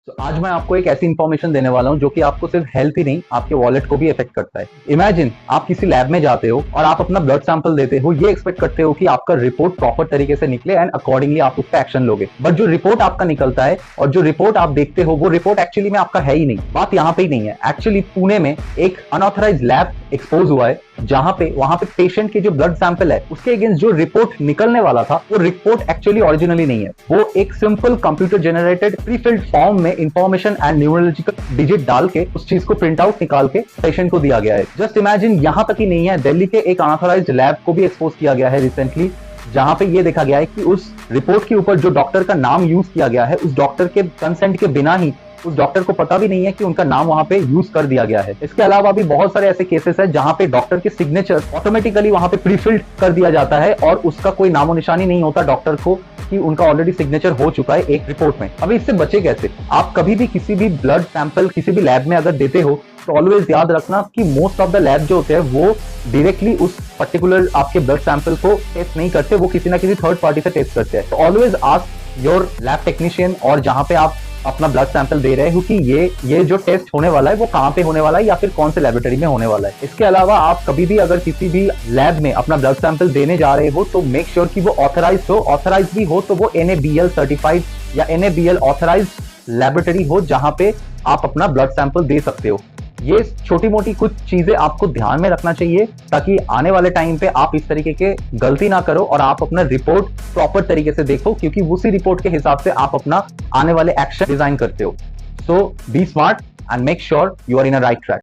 तो आज मैं आपको एक ऐसी इंफॉर्मेशन देने वाला हूं जो कि आपको सिर्फ हेल्थ ही नहीं आपके वॉलेट को भी इफेक्ट करता है। इमेजिन आप किसी लैब में जाते हो और आप अपना ब्लड सैंपल देते हो, ये एक्सपेक्ट करते हो कि आपका रिपोर्ट प्रॉपर तरीके से निकले एंड अकॉर्डिंगली आप उस पर एक्शन लोगे। बट जो रिपोर्ट आपका निकलता है और जो रिपोर्ट आप देखते हो वो रिपोर्ट एक्चुअली में आपका है ही नहीं। बात यहाँ पे ही नहीं है। एक्चुअली पुणे में एक अनऑथराइज लैब एक्सपोज हुआ है जहां पे वहां पे पेशेंट के जो ब्लड सैंपल है उसके अगेंस्ट जो रिपोर्ट निकलने वाला था वो रिपोर्ट एक्चुअली ओरिजिनली नहीं है। वो एक simple computer generated pre filled form में इंफॉर्मेशन एंड न्यूमरोलॉजिकल डिजिट डाल के उस चीज को प्रिंट आउट निकाल के पेशेंट को दिया गया है। जस्ट इमेजिन, यहां तक ही नहीं है, दिल्ली के एक अनऑथराइज्ड लैब को भी एक्सपोज किया गया है रिसेंटली, जहां पे ये देखा गया है कि उस रिपोर्ट के ऊपर जो डॉक्टर का नाम यूज किया गया है उस डॉक्टर के कंसेंट के बिना ही उस डॉक्टर को पता भी नहीं है कि उनका नाम वहां पे यूज कर दिया गया है। इसके अलावा भी बहुत सारे ऐसे केसेस हैं जहां पे डॉक्टर के सिग्नेचर ऑटोमेटिकली वहां पे प्रीफिल्ड कर दिया जाता है और उसका कोई नामो निशानी नहीं होता डॉक्टर को कि उनका ऑलरेडी सिग्नेचर हो चुका है एक रिपोर्ट में। अभी इससे बचे कैसे? आप कभी भी किसी भी ब्लड सैंपल किसी भी लैब में अगर देते हो तो ऑलवेज याद रखना कि मोस्ट ऑफ द लैब जो होते हैं वो डायरेक्टली उस पर्टिकुलर आपके ब्लड सैंपल को टेस्ट नहीं करते, वो किसी ना किसी थर्ड पार्टी से टेस्ट करते हैं। तो always ask your lab technician और जहां पे आप अपना ब्लड सैंपल दे रहे हो कि ये जो टेस्ट होने वाला है वो कहाँ पे होने वाला है या फिर कौन से लेबोरेटरी में होने वाला है। इसके अलावा आप कभी भी अगर किसी भी लैब में अपना ब्लड सैंपल देने जा रहे हो तो मेक श्योर कि वो ऑथराइज हो। ऑथराइज भी हो तो वो NABL सर्टिफाइड या NABL ऑथराइज लेबोरेटरी हो जहां पे आप अपना ब्लड सैंपल दे सकते हो। ये छोटी मोटी कुछ चीजें आपको ध्यान में रखना चाहिए ताकि आने वाले टाइम पे आप इस तरीके के गलती ना करो और आप अपना रिपोर्ट प्रॉपर तरीके से देखो, क्योंकि उसी रिपोर्ट के हिसाब से आप अपना आने वाले एक्शन डिजाइन करते हो। So be smart and make sure you are in a right track.